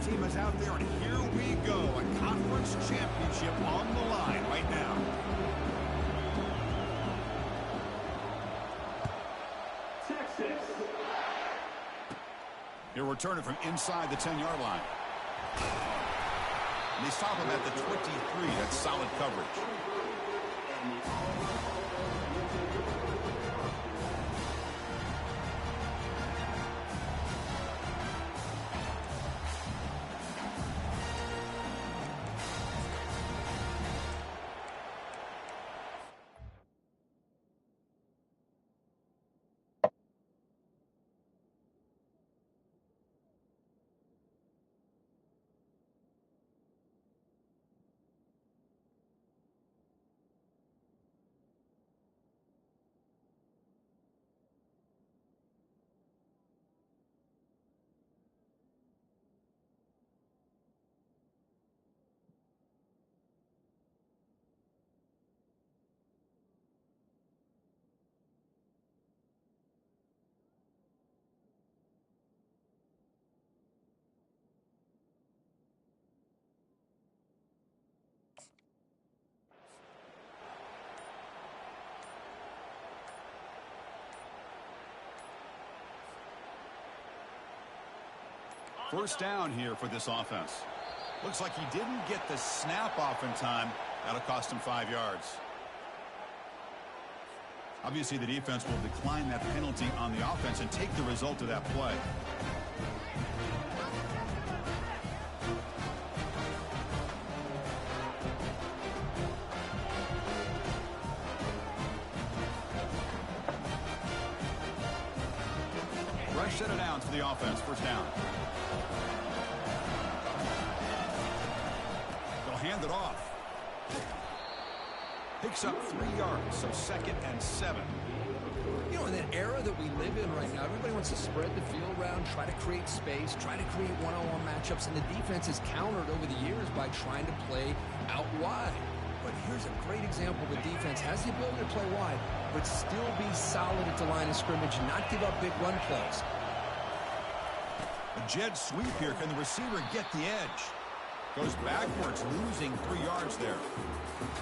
team is out there, and here we go. A conference championship on the line right now. He'll return it from inside the 10-yard line. And they stop him at the 23. That's solid coverage. First down here for this offense. Looks like he didn't get the snap off in time. That'll cost him 5 yards. Obviously, the defense will decline that penalty on the offense and take the result of that play. Fresh set of downs for the offense. First down. Hand it off. Picks up 3 yards, so 2nd and 7. You know, in that era that we live in right now, everybody wants to spread the field around, try to create space, try to create one-on-one matchups, and the defense has countered over the years by trying to play out wide. But here's a great example. The defense has the ability to play wide, but still be solid at the line of scrimmage and not give up big run plays. A jet sweep here. Can the receiver get the edge? Goes backwards, losing 3 yards there.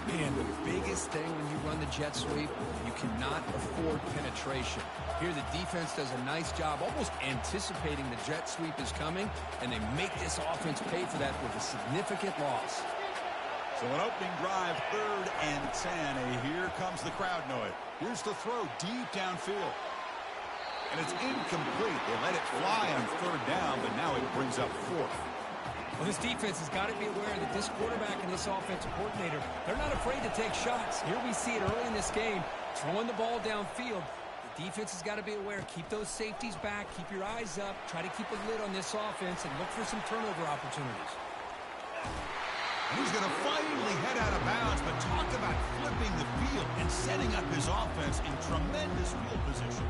Man, the biggest thing when you run the jet sweep, you cannot afford penetration. Here the defense does a nice job almost anticipating the jet sweep is coming, and they make this offense pay for that with a significant loss. So an opening drive, 3rd and 10. Here comes the crowd noise. Here's the throw deep downfield. And it's incomplete. They let it fly on 3rd down, but now it brings up 4th. Well, this defense has got to be aware that this quarterback and this offensive coordinator, they're not afraid to take shots. Here we see it early in this game, throwing the ball downfield. The defense has got to be aware. Keep those safeties back. Keep your eyes up. Try to keep a lid on this offense and look for some turnover opportunities. And he's going to finally head out of bounds, but talk about flipping the field and setting up his offense in tremendous field position.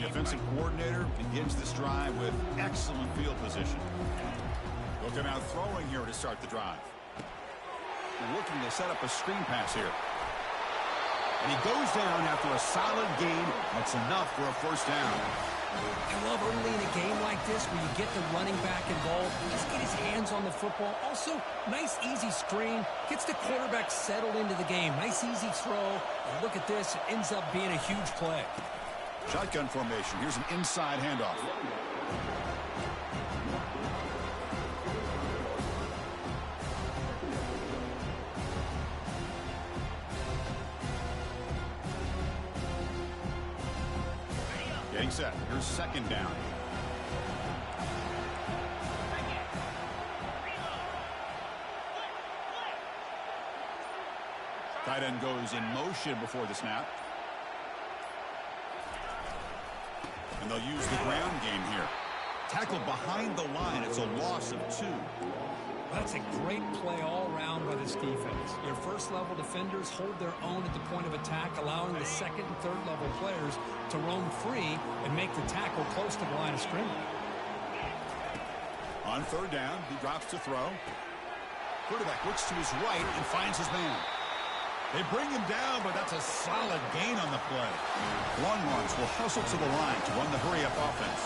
Defensive coordinator begins this drive with excellent field position. They'll come out throwing here to start the drive. Looking to set up a screen pass here. And he goes down after a solid gain. That's enough for a first down. I love early in a game like this where you get the running back involved. Just get his hands on the football. Also, nice easy screen. Gets the quarterback settled into the game. Nice easy throw. And look at this. It ends up being a huge play. Shotgun formation. Here's an inside handoff. Getting set. Here's 2nd down. Tight end goes in motion before the snap. And they'll use the ground game here. Tackled behind the line. It's a loss of 2. That's a great play all around by this defense. Your first-level defenders hold their own at the point of attack, allowing the second and third-level players to roam free and make the tackle close to the line of scrimmage. On third down, he drops to throw. Quarterback looks to his right and finds his man. They bring him down, but that's a solid gain on the play. Longhorns will hustle to the line to run the hurry-up offense.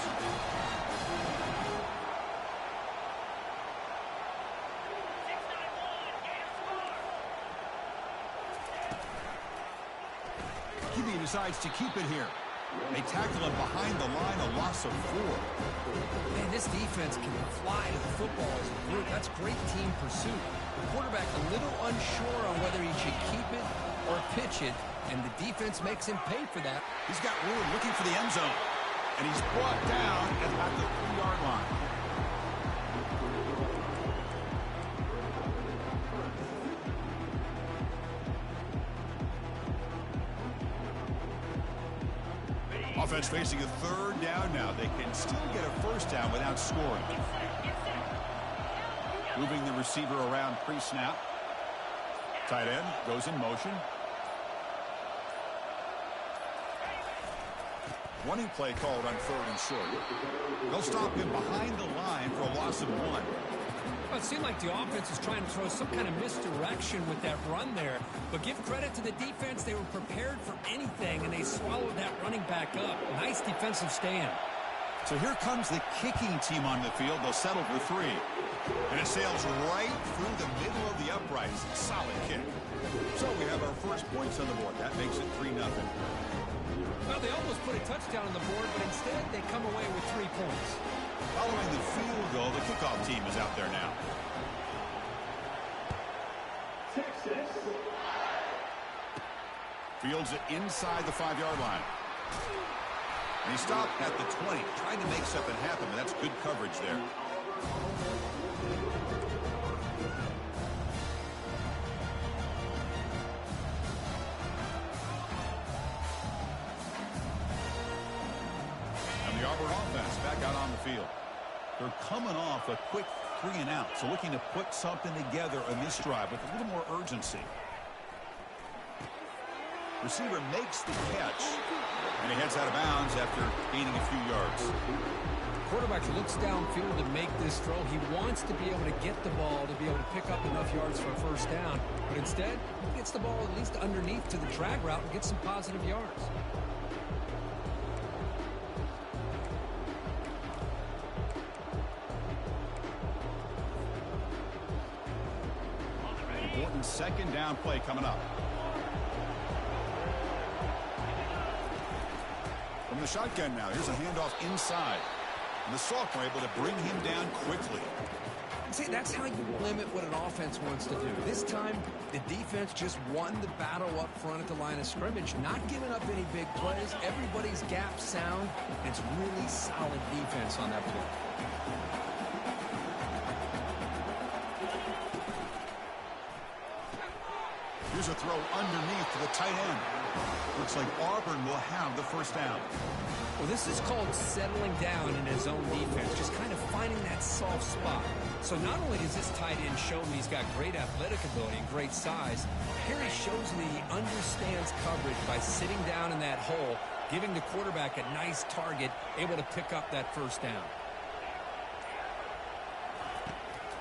QB decides to keep it here. They tackle him behind the line, a loss of 4. Man, this defense can fly to the football as a group. That's great team pursuit. The quarterback a little unsure on whether he should keep it or pitch it, and the defense makes him pay for that. He's got room looking for the end zone, and he's brought down at about the 3-yard line. Offense facing a third down now. They can still get a first down without scoring. Moving the receiver around pre-snap. Tight end goes in motion. Running play called on third and short. They'll stop him behind the line for a loss of 1. Well, it seemed like the offense was trying to throw some kind of misdirection with that run there. But give credit to the defense. They were prepared for anything, and they swallowed that running back up. Nice defensive stand. So here comes the kicking team on the field. They'll settle for 3. And it sails right through the middle of the uprights. Solid kick. So we have our first points on the board. That makes it 3-0. Well, they almost put a touchdown on the board, but instead they come away with 3 points. Following the field goal, the kickoff team is out there now. Texas. Fields it inside the 5-yard line. And he stopped at the 20, trying to make something happen, but that's good coverage there. And the Auburn offense back out on the field. They're coming off a quick 3-and-out, so looking to put something together on this drive with a little more urgency. Receiver makes the catch, and he heads out of bounds after gaining a few yards. Quarterback looks downfield to make this throw. He wants to be able to get the ball to be able to pick up enough yards for a first down, but instead he gets the ball at least underneath to the drag route and gets some positive yards. Important second down play coming up. From the shotgun now, here's a handoff inside. And the sophomore able to bring him down quickly. See, that's how you limit what an offense wants to do. This time, the defense just won the battle up front at the line of scrimmage, not giving up any big plays. Everybody's gap sound. It's really solid defense on that play. Here's a throw underneath to the tight end. Looks like Auburn will have the first down. Well, this is called settling down in his own defense, just kind of finding that soft spot. So not only does this tight end show me he's got great athletic ability and great size, here he shows me he understands coverage by sitting down in that hole, giving the quarterback a nice target, able to pick up that first down.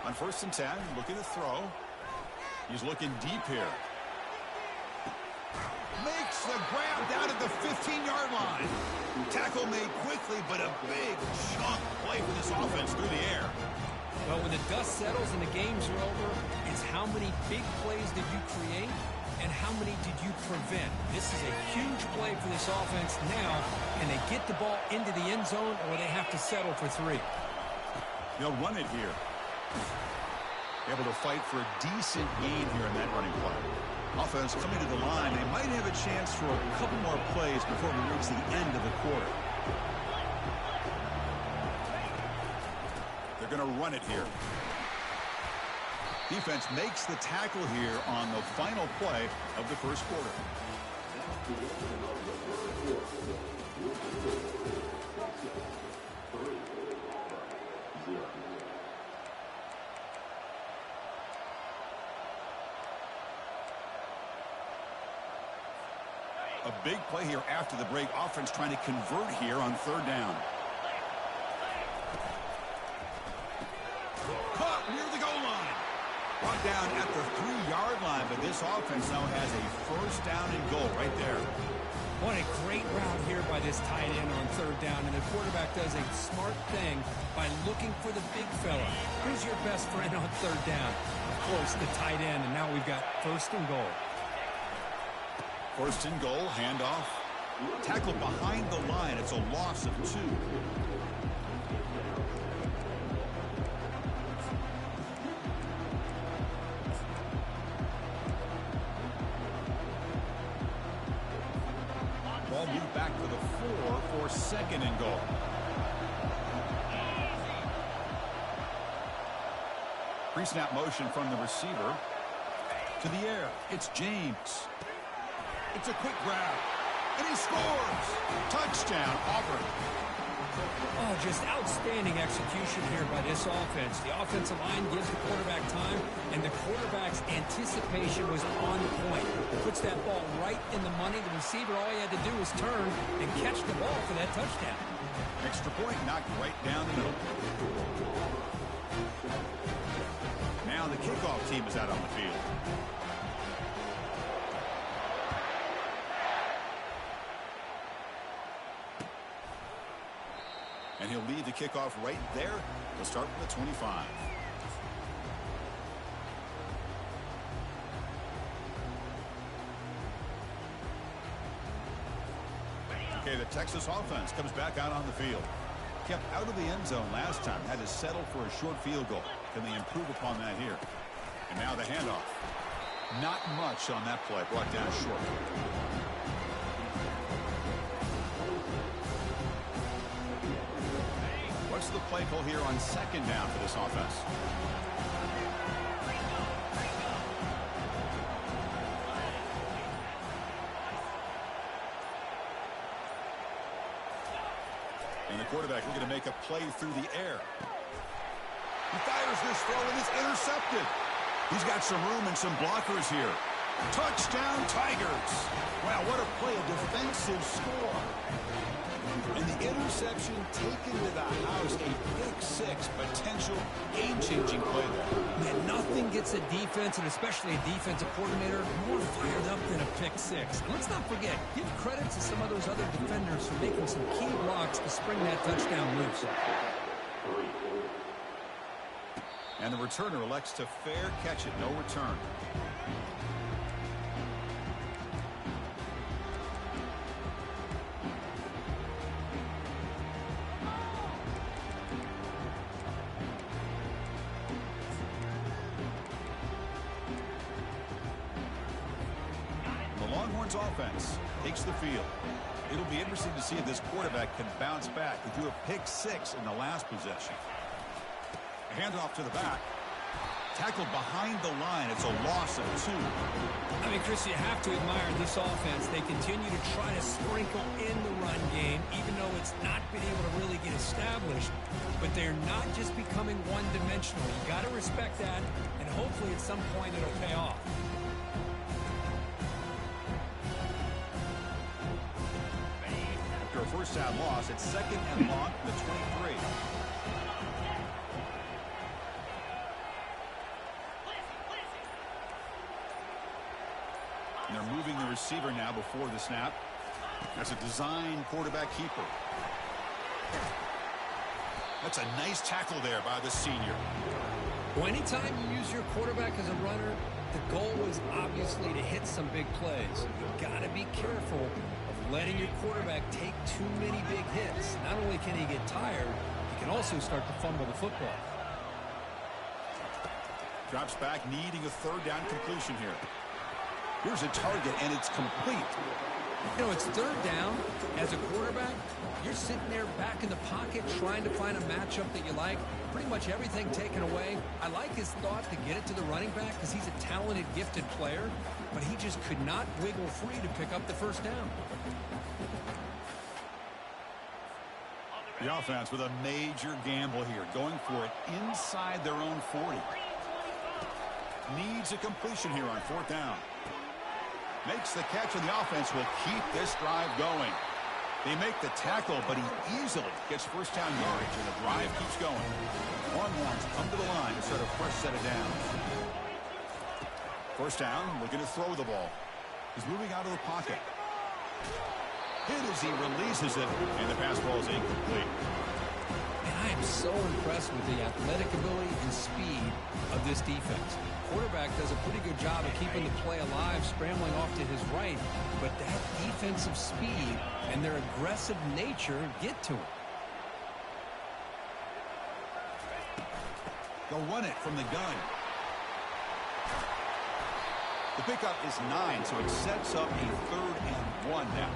On 1st and 10, looking to throw. He's looking deep here. Makes the grab down at the 15-yard line. Tackle made quickly, but a big chunk play for this offense through the air. Well, when the dust settles and the games are over, it's how many big plays did you create and how many did you prevent? This is a huge play for this offense now. Can they get the ball into the end zone, or they have to settle for 3? They'll run it here. Able to fight for a decent gain here in that running play. Offense coming to the line. They might have a chance for a couple more plays before we reach the end of the quarter. They're going to run it here. Defense makes the tackle here on the final play of the first quarter. A big play here after the break. Offense trying to convert here on 3rd down. down at the 3-yard line, but this offense now has a first down and goal right there. What a great route here by this tight end on third down, and the quarterback does a smart thing by looking for the big fella. Who's your best friend on third down? Of course, the tight end, and now we've got first and goal. First and goal, handoff. Tackled behind the line. It's a loss of 2. Ball moved back to the 4 for second and goal. Pre-snap motion from the receiver. To the air. It's James. It's a quick grab. And he scores. Touchdown, Auburn. Oh, just outstanding execution here by this offense. The offensive line gives the quarterback time, and the quarterback's anticipation was on point. Puts that ball right in the money. The receiver, all he had to do was turn and catch the ball for that touchdown. Extra point knocked right down the middle. Now the kickoff team is out on the field. And he'll lead the kickoff right there. He'll start from the 25. Okay, the Texas offense comes back out on the field. Kept out of the end zone last time. Had to settle for a short field goal. Can they improve upon that here? And now the handoff. Not much on that play. Brought down short. What's the play call here on second down for this offense? And the quarterback looking to make a play through the air. He fires this throw and it's intercepted. He's got some room and some blockers here. Touchdown, Tigers. Wow, what a play, a defensive score. And the interception taken to the house, a pick-6, potential game-changing play there. Man, nothing gets a defense, and especially a defensive coordinator, more fired up than a pick-6. And let's not forget, give credit to some of those other defenders for making some key blocks to spring that touchdown loose. And the returner elects to fair catch it, no return. Offense takes the field. It'll be interesting to see if this quarterback can bounce back. He threw a pick-6 in the last possession. A handoff to the back. Tackled behind the line. It's a loss of 2. I mean, Chris, you have to admire this offense. They continue to try to sprinkle in the run game, even though it's not been able to really get established. But they're not just becoming one-dimensional. You got to respect that, and hopefully at some point it'll pay off. A first down loss. It's second and long from the 23. And they're moving the receiver now before the snap. That's a design quarterback keeper. That's a nice tackle there by the senior. Well, anytime you use your quarterback as a runner, the goal is obviously to hit some big plays. You've got to be careful of letting your quarterback take too many big hits. Not only can he get tired, he can also start to fumble the football. Drops back, needing a third down completion here. Here's a target, and it's complete. You know, it's third down. As a quarterback, you're sitting there back in the pocket trying to find a matchup that you like. Pretty much everything taken away. I like his thought to get it to the running back because he's a talented, gifted player, but he just could not wiggle free to pick up the first down. The offense with a major gamble here, going for it inside their own 40. Needs a completion here on fourth down. Makes the catch, and the offense will keep this drive going. They make the tackle, but he easily gets first down yardage, and the drive keeps going. Longhorns come to the line to start a fresh set of downs. First down, looking to throw the ball. He's moving out of the pocket. Hit as he releases it, and the pass ball is incomplete. And I am so impressed with the athletic ability and speed of this defense. Quarterback does a pretty good job of keeping the play alive, scrambling off to his right, but that defensive speed and their aggressive nature get to him. They'll run it from the gun. The pickup is 9, so it sets up a 3rd and 1 now.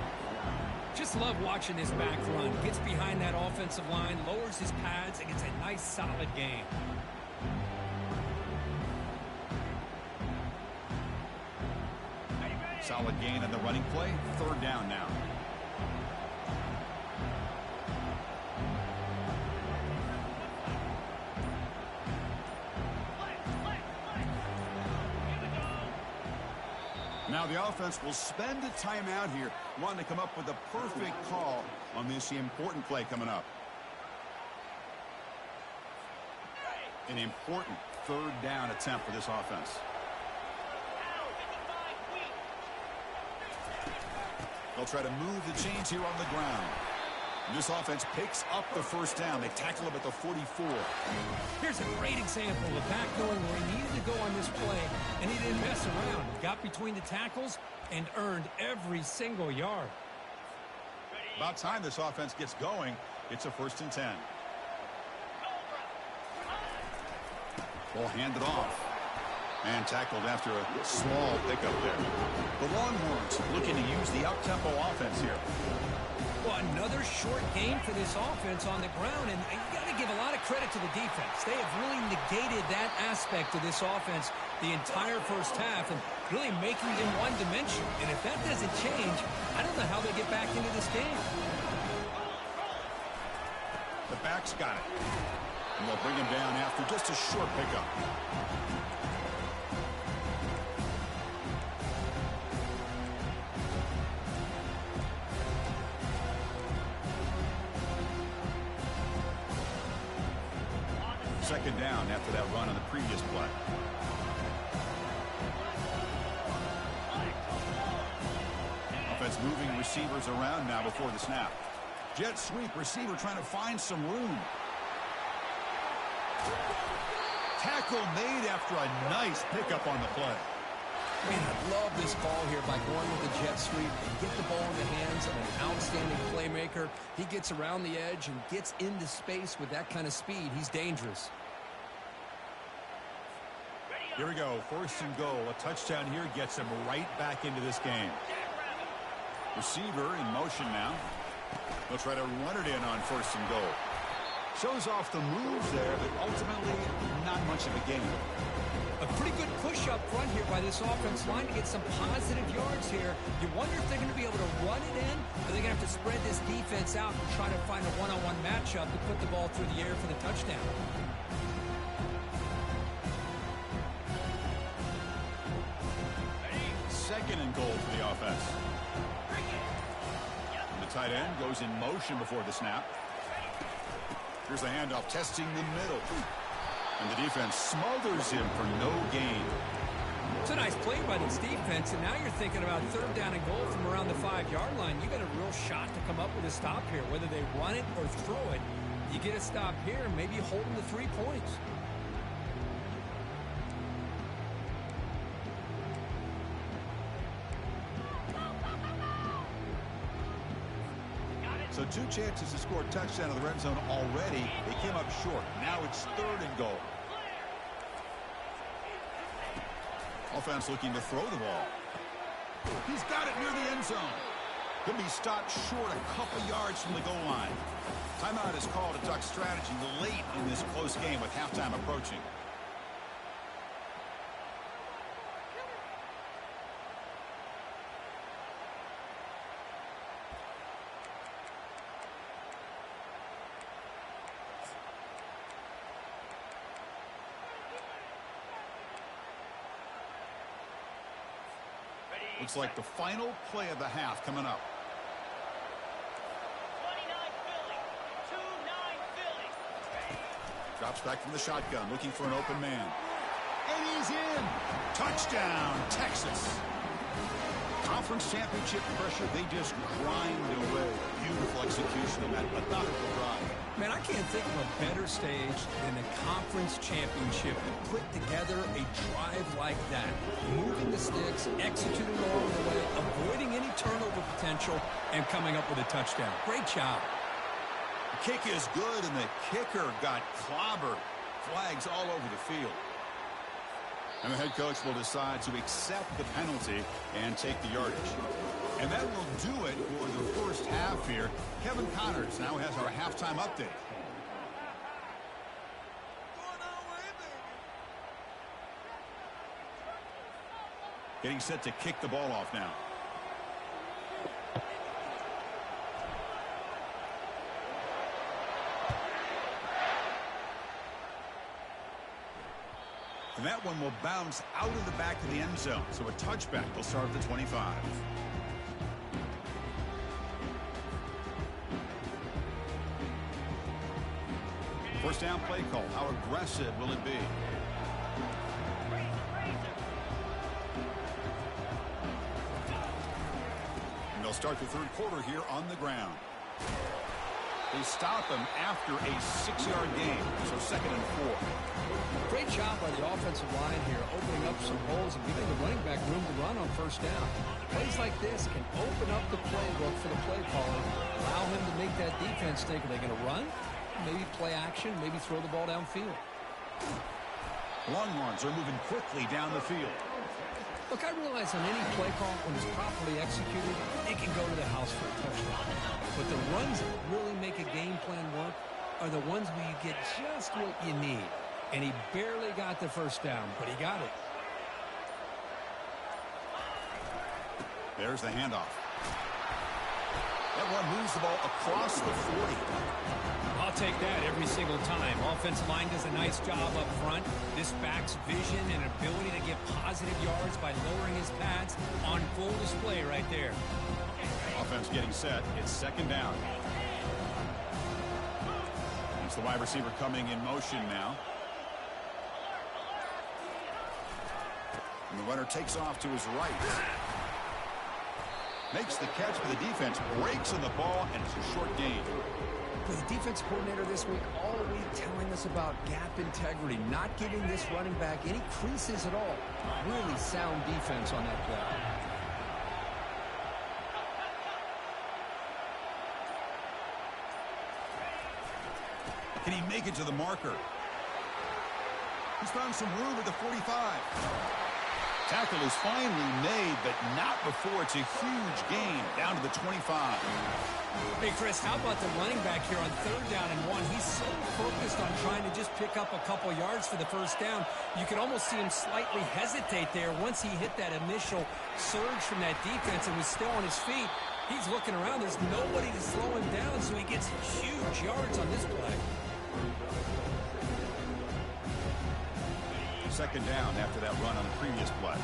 Just love watching this back run. Gets behind that offensive line, lowers his pads, and gets a nice, solid gain. Solid gain on the running play. 3rd down now. Now the offense will spend a timeout here, wanting to come up with the perfect call on this important play coming up. An important 3rd down attempt for this offense. They'll try to move the chains here on the ground. This offense picks up the 1st down. They tackle him at the 44. Here's a great example of the back knowing where he needed to go on this play, and he didn't mess around. He got between the tackles and earned every single yard. About time this offense gets going. It's a 1st and 10. Ball handed off. And tackled after a small pickup there. The Longhorns looking to use the up-tempo offense here. Well, another short game for this offense on the ground, and you got to give a lot of credit to the defense. They have really negated that aspect of this offense the entire first half and really making them one-dimensional. And if that doesn't change, I don't know how they get back into this game. The back's got it. And they'll bring him down after just a short pickup. Second down after that run on the previous play. Offense moving receivers around now before the snap. Jet sweep, receiver trying to find some room. Tackle made after a nice pickup on the play. Man, I love this call here by going with the jet sweep and get the ball in the hands of an outstanding playmaker. He gets around the edge and gets into space with that kind of speed. He's dangerous. Here we go, 1st and goal. A touchdown here gets him right back into this game. Receiver in motion now. They'll try to run it in on 1st and goal. Shows off the moves there, but ultimately not much of a gain. A pretty good push up front here by this offense line to get some positive yards here. You wonder if they're going to be able to run it in, or they're going to have to spread this defense out and try to find a one-on-one matchup to put the ball through the air for the touchdown. 2nd and goal for the offense. The tight end goes in motion before the snap. Here's the handoff, testing the middle. And the defense smothers him for no gain. It's a nice play by this defense, and now you're thinking about 3rd down and goal from around the 5-yard line. You got a real shot to come up with a stop here, whether they run it or throw it. You get a stop here, maybe holding the 3 points. So 2 chances to score a touchdown in the red zone already. They came up short. Now it's 3rd and goal. Offense looking to throw the ball. He's got it near the end zone. Could be stopped short a couple yards from the goal line. Timeout is called to talk strategy late in this close game with halftime approaching. Looks like the final play of the half coming up. 29 Philly. 2-9 Philly. Drops back from the shotgun, looking for an open man. And he's in. Touchdown, Texas. Conference championship pressure, they just grind away. Beautiful execution on that methodical drive. Man, I can't think of a better stage than the conference championship to put together a drive like that. Moving the sticks, executing along the way, avoiding any turnover potential, and coming up with a touchdown. Great job. The kick is good, and the kicker got clobbered. Flags all over the field. And the head coach will decide to accept the penalty and take the yardage. And that will do it for the first half here. Kevin Connors now has our halftime update. Getting set to kick the ball off now. And that one will bounce out of the back of the end zone. So a touchback will start at the 25. First down play call. How aggressive will it be? And they'll start the third quarter here on the ground. They stop him after a 6-yard gain. So 2nd and 4. Great job by the offensive line here, opening up some holes and giving the running back room to run on first down. Plays like this can open up the playbook for the play caller, allow him to make that defense think, are they going to run? Maybe play action, maybe throw the ball downfield. Longhorns are moving quickly down the field. Look, I realize on any play call, when it's properly executed, it can go to the house for a touchdown. But the runs that really make a game plan work are the ones where you get just what you need. And he barely got the first down, but he got it. There's the handoff. That one moves the ball across the 40. I'll take that every single time. Offensive line does a nice job up front. This back's vision and ability to get positive yards by lowering his pads on full display right there. Offense getting set. It's 2nd down. It's the wide receiver coming in motion now. And the runner takes off to his right. Makes the catch for the defense. Breaks in the ball, and it's a short gain. The defense coordinator this week all week telling us about gap integrity, not giving this running back any creases at all. Really sound defense on that play. Can he make it to the marker? He's found some room at the 45. Tackle is finally made, but not before it's a huge gain down to the 25. Hey, Chris, how about the running back here on 3rd down and 1? He's so focused on trying to just pick up a couple yards for the first down. You can almost see him slightly hesitate there once he hit that initial surge from that defense and was still on his feet. He's looking around. There's nobody to slow him down, so he gets huge yards on this play. 2nd down after that run on the previous play.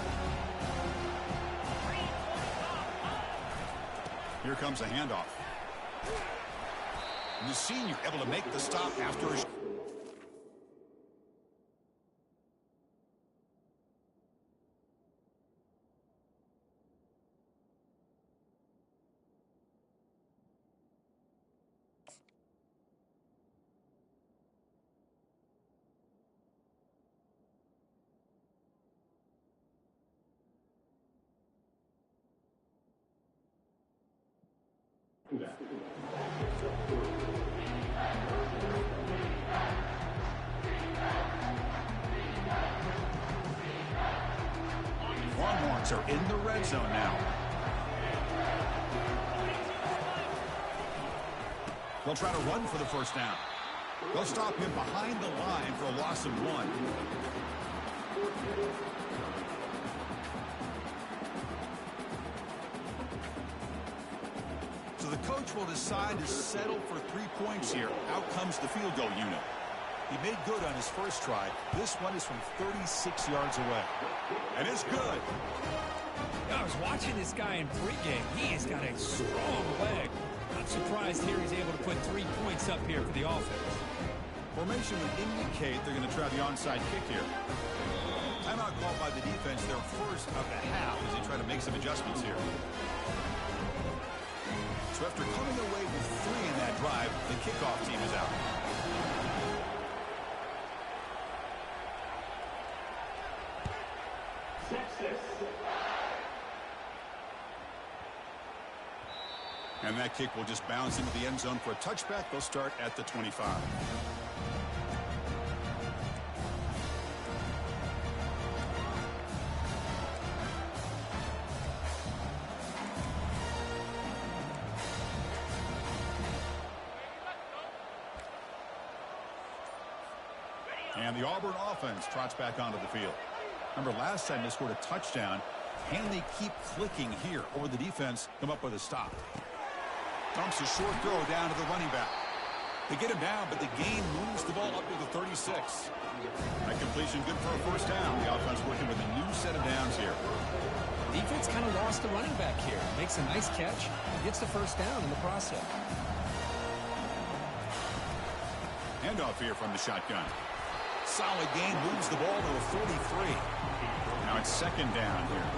Here comes a handoff. And the senior able to make the stop after his... Longhorns are in the red zone now. They'll try to run for the first down. They'll stop him behind the line for a loss of 1. So the coach will decide to settle for 3 points here. Out comes the field goal unit. He made good on his first try. This one is from 36 yards away. And it's good. I was watching this guy in pregame. He has got a strong leg. Not surprised here he's able to put 3 points up here for the offense. Formation would indicate they're going to try the onside kick here. call by the defense, their first of the half, as they try to make some adjustments here. So after coming away with 3 in that drive, the kickoff team is out. And that kick will just bounce into the end zone for a touchback. They'll start at the 25. And the Auburn offense trots back onto the field. Remember, last time they scored a touchdown. Can they keep clicking here, or the defense come up with a stop? Dumps a short throw down to the running back. They get him down, but the gain moves the ball up to the 36. That completion good for a first down. The offense working with a new set of downs here. Defense kind of lost the running back here. Makes a nice catch and gets the first down in the process. Handoff here from the shotgun. Solid gain, moves the ball to a 43. Now it's second down here.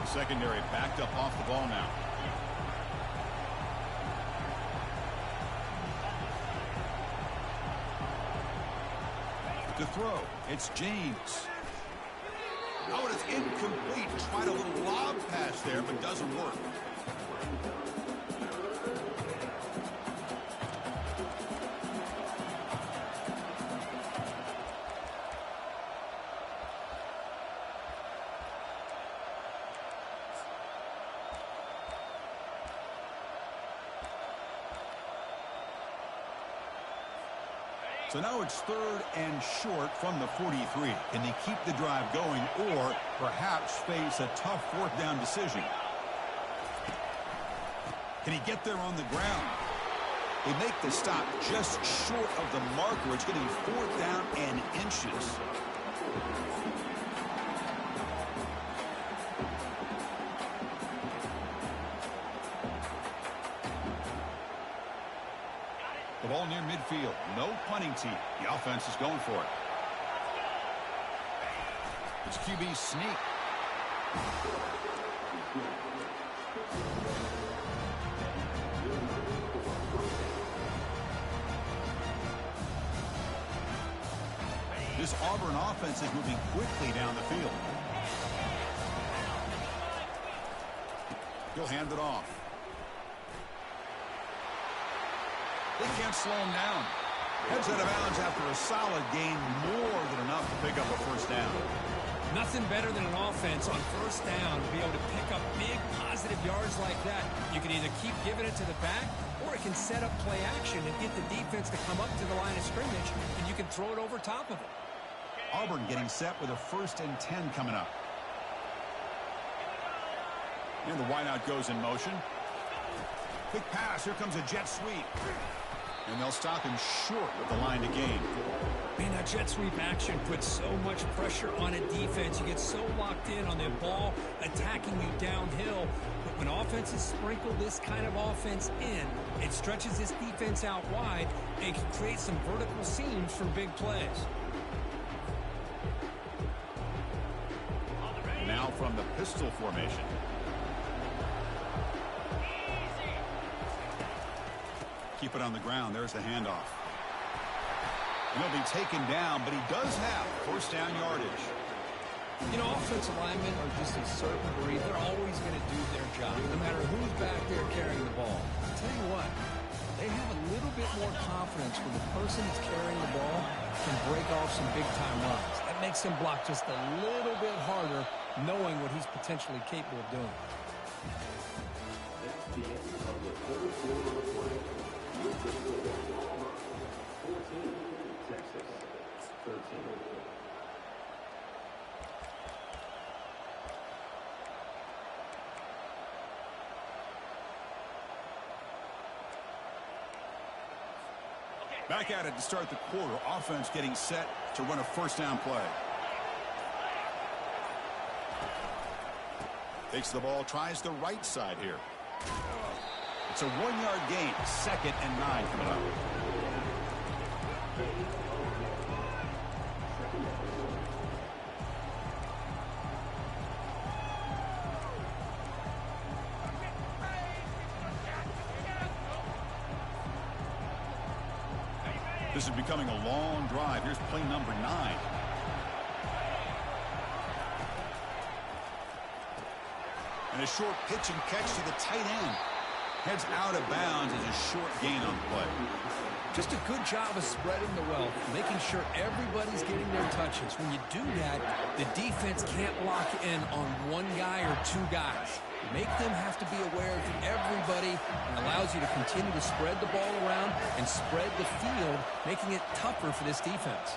The secondary backed up off the ball now. To throw, it's James. Oh, and it's incomplete. Tried a little lob pass there, but doesn't work. So now it's third and short from the 43. Can they keep the drive going or perhaps face a tough fourth down decision? Can he get there on the ground? They make the stop just short of the marker. It's going to be fourth down and inches. The ball near midfield. No punting team. The offense is going for it. It's QB sneak. This Auburn offense is moving quickly down the field. He'll hand it off. They can't slow him down. Heads out of bounds after a solid gain, more than enough to pick up a first down. Nothing better than an offense on first down to be able to pick up big positive yards like that. You can either keep giving it to the back, or it can set up play action and get the defense to come up to the line of scrimmage, and you can throw it over top of it. Auburn getting set with a 1st and 10 coming up. And the wideout goes in motion. Quick pass. Here comes a jet sweep. And they'll stop him short of the line to gain. Man, that jet sweep action puts so much pressure on a defense. You get so locked in on the ball attacking you downhill. But when offenses sprinkle this kind of offense in, it stretches this defense out wide and can create some vertical seams for big plays. Now from the pistol formation. Keep it on the ground. There's the handoff. And he'll be taken down, but he does have first down yardage. You know, offensive linemen are just a certain breed. They're always going to do their job, no matter who's back there carrying the ball. I'll tell you what, they have a little bit more confidence when the person that's carrying the ball can break off some big-time runs. That makes him block just a little bit harder, knowing what he's potentially capable of doing. Back at it to start the quarter. Offense getting set to run a first down play. Takes the ball, tries the right side here. It's a 1-yard gain. 2nd and 9 coming up. This is becoming a long drive. Here's play number 9. And a short pitch and catch to the tight end. Heads out of bounds as a short gain on the play. Just a good job of spreading the wealth, making sure everybody's getting their touches. When you do that, the defense can't lock in on one guy or two guys. Make them have to be aware of everybody, and allows you to continue to spread the ball around and spread the field, making it tougher for this defense.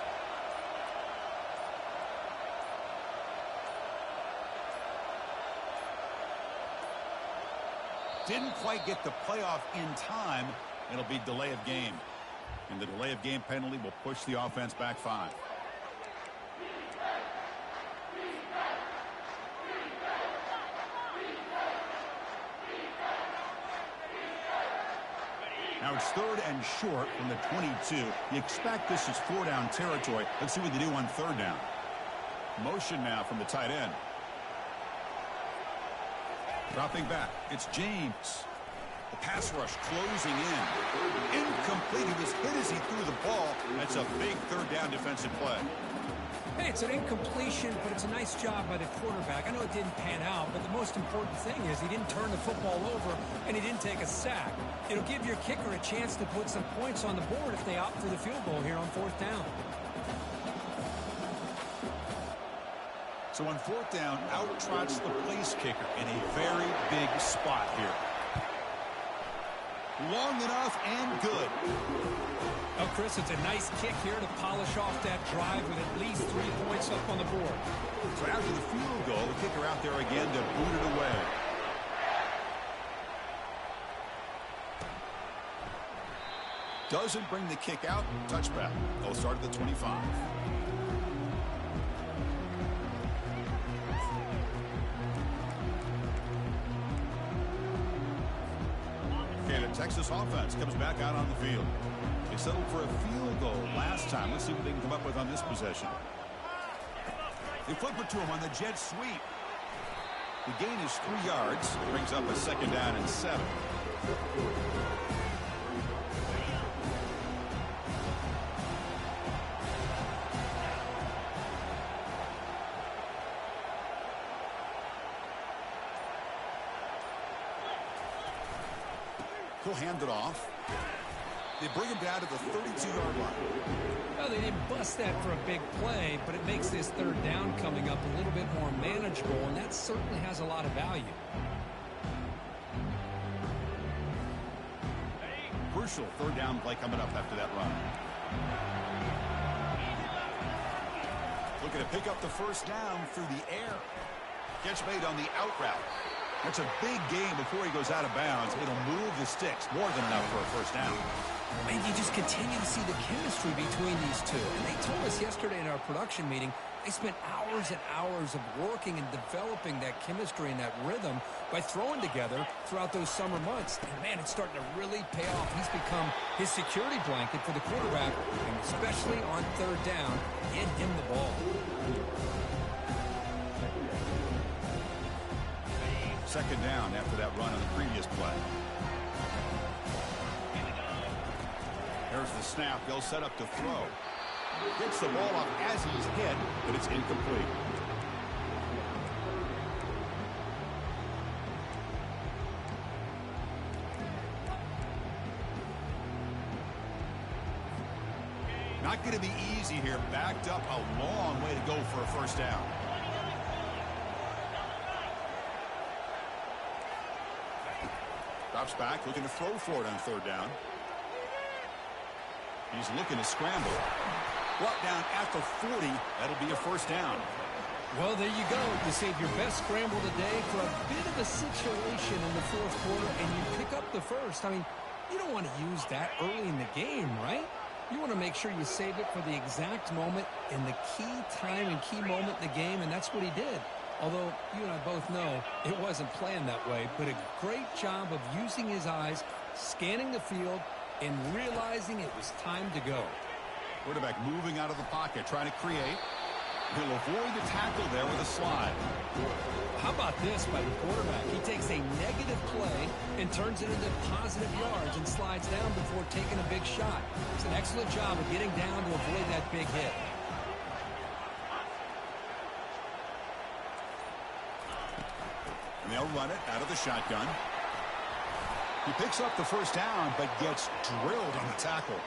Didn't quite get the playoff in time. It'll be delay of game. And the delay of game penalty will push the offense back 5. Now it's 3rd and short from the 22. You expect this is 4-down territory. Let's see what they do on 3rd down. Motion now from the tight end. Dropping back, it's James. The pass rush closing in. Incomplete. He was hit as he threw the ball. That's a big 3rd down defensive play. Hey, it's an incompletion, but it's a nice job by the quarterback. I know it didn't pan out, but the most important thing is he didn't turn the football over and he didn't take a sack. It'll give your kicker a chance to put some points on the board if they opt for the field goal here on 4th down. So on 4th down, out trots the place kicker in a very big spot here. Long enough and good. Oh, Chris, it's a nice kick here to polish off that drive with at least 3 points up on the board. So after the field goal, the kicker out there again to boot it away. Doesn't bring the kick out. Touchback. They'll start at the 25. Okay, the Texas offense comes back out on the field. They settled for a field goal last time. Let's see what they can come up with on this possession. They flip it to him on the jet sweep. The gain is 3 yards. It brings up a 2nd down and 7. He'll hand it off. They bring him down to the 32-yard line. Well, they didn't bust that for a big play, but it makes this 3rd down coming up a little bit more manageable, and that certainly has a lot of value. Crucial 3rd down play coming up after that run. Looking to pick up the 1st down through the air. Catch made on the out route. That's a big gain before he goes out of bounds. It'll move the sticks more than enough for a 1st down. And you just continue to see the chemistry between these two. And they told us yesterday in our production meeting, they spent hours and hours of working and developing that chemistry and that rhythm by throwing together throughout those summer months. And, man, it's starting to really pay off. He's become his security blanket for the quarterback, and especially on 3rd down, get him the ball. 2nd down after that run on the previous play. There's the snap. They'll set up to throw. Gets the ball off as he's hit, but it's incomplete. Not going to be easy here. Backed up a long way to go for a 1st down. Drops back, looking to throw for it on 3rd down. He's looking to scramble. Brought down at the 40. That'll be a 1st down. Well, there you go. You save your best scramble today for a bit of a situation in the 4th quarter, and you pick up the 1st. I mean, you don't want to use that early in the game, right? You want to make sure you save it for the exact moment in the key time and key moment in the game, and that's what he did. Although you and I both know it wasn't planned that way, but a great job of using his eyes, scanning the field, and realizing it was time to go. Quarterback moving out of the pocket, trying to create. He'll avoid the tackle there with a slide. How about this by the quarterback? He takes a negative play and turns it into positive yards and slides down before taking a big shot. It's an excellent job of getting down to avoid that big hit. And they'll run it out of the shotgun. He picks up the first down, but gets drilled on the tackle.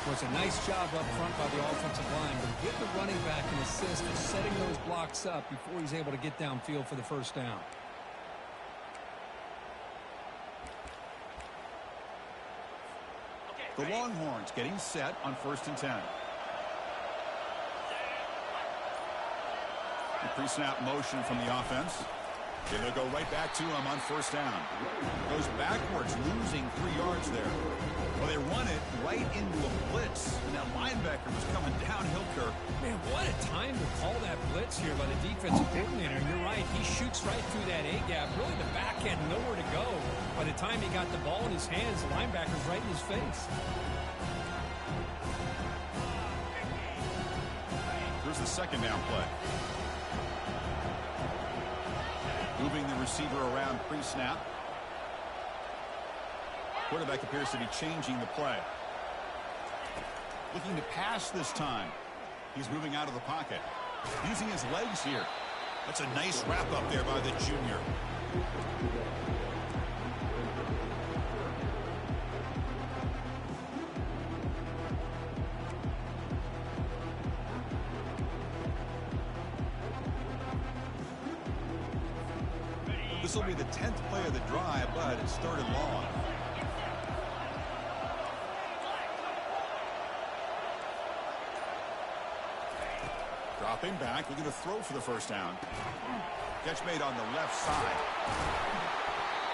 Well, it's a nice job up front by the offensive line, but give the running back an assist for setting those blocks up before he's able to get downfield for the first down. The Longhorns getting set on 1st and 10. The pre-snap motion from the offense. Then they'll go right back to him on 1st down. Goes backwards, losing 3 yards there. Well, they run it right into a blitz, and that linebacker was coming downhill, Kirk. Man, what a time to call that blitz here by the defensive coordinator. And you're right, he shoots right through that A-gap. Really, the back had nowhere to go. By the time he got the ball in his hands, the linebacker's right in his face. Here's the 2nd down play. Moving the receiver around pre-snap. Quarterback appears to be changing the play. Looking to pass this time. He's moving out of the pocket. Using his legs here. That's a nice wrap up there by the junior. This will be the 10th play of the drive, but it started long. Dropping back, looking to throw for the first down. Catch made on the left side.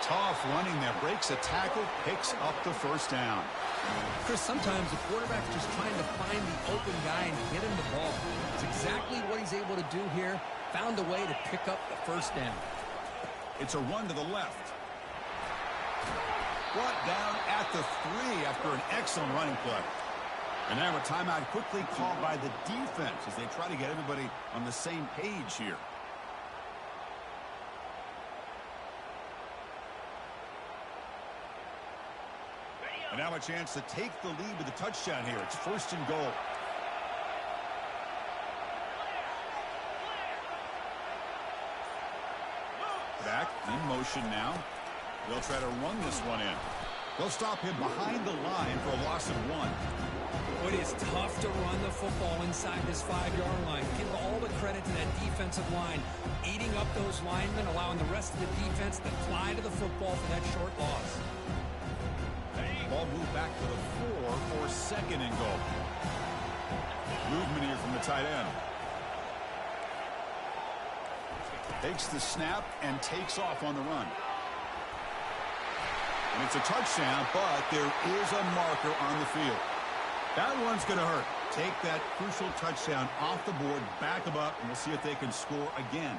Tough running there, breaks a tackle, picks up the first down. Chris, sometimes the quarterback's just trying to find the open guy and get him the ball. It's exactly what he's able to do here. Found a way to pick up the first down. It's a run to the left. Brought down at the 3 after an excellent running play. And now a timeout quickly called by the defense as they try to get everybody on the same page here. And now a chance to take the lead with a touchdown here. It's 1st and goal. Back in motion now. They'll try to run this one in. They'll stop him behind the line for a loss of 1. It is tough to run the football inside this 5-yard line. Give all the credit to that defensive line, eating up those linemen, allowing the rest of the defense to fly to the football for that short loss. Ball moved back to the 4 for 2nd and goal. Movement here from the tight end. Takes the snap and takes off on the run. And it's a touchdown, but there is a marker on the field. That one's going to hurt. Take that crucial touchdown off the board, back them up, and we'll see if they can score again.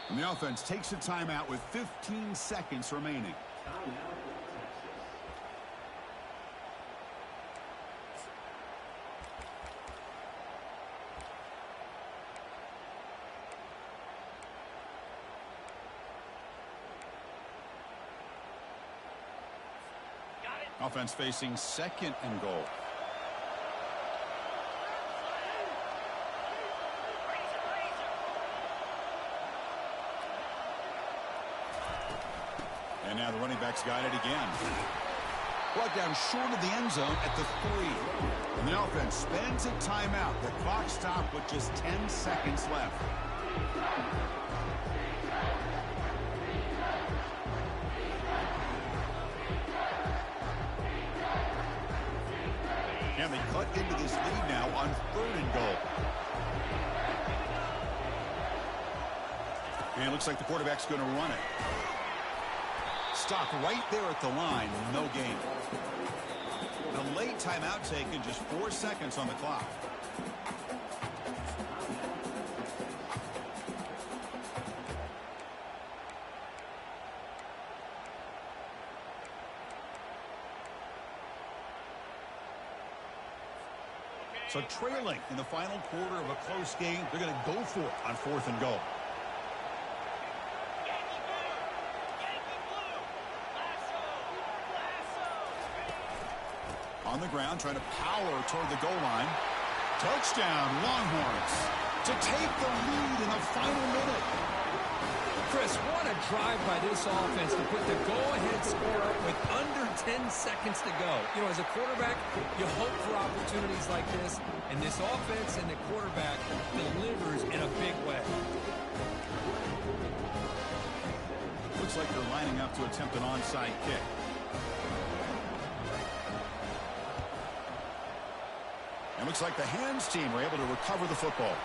And the offense takes a timeout with 15 seconds remaining. Offense facing 2nd and goal. And now the running back's got it again. Brought down short of the end zone at the 3. And the offense spends a timeout. The clock stopped with just 10 seconds left. And they cut into this lead now on 3rd and goal. And it looks like the quarterback's going to run it. Stopped right there at the line. No gain. The late timeout taken, just 4 seconds on the clock. So trailing in the final quarter of a close game, they're going to go for it on 4th and goal. On the ground, trying to power toward the goal line. Touchdown, Longhorns, to take the lead in the final minute. Chris, what a drive by this offense to put the go-ahead score up with under 10 seconds to go. You know, as a quarterback, you hope for opportunities like this, and this offense and the quarterback delivers in a big way. Looks like they're lining up to attempt an onside kick. And looks like the hands team were able to recover the football.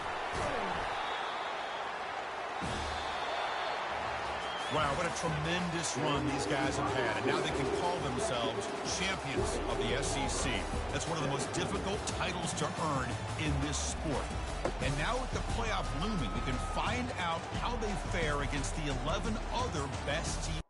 Wow, what a tremendous run these guys have had. And now they can call themselves champions of the SEC. That's one of the most difficult titles to earn in this sport. And now with the playoff looming, we can find out how they fare against the 11 other best teams.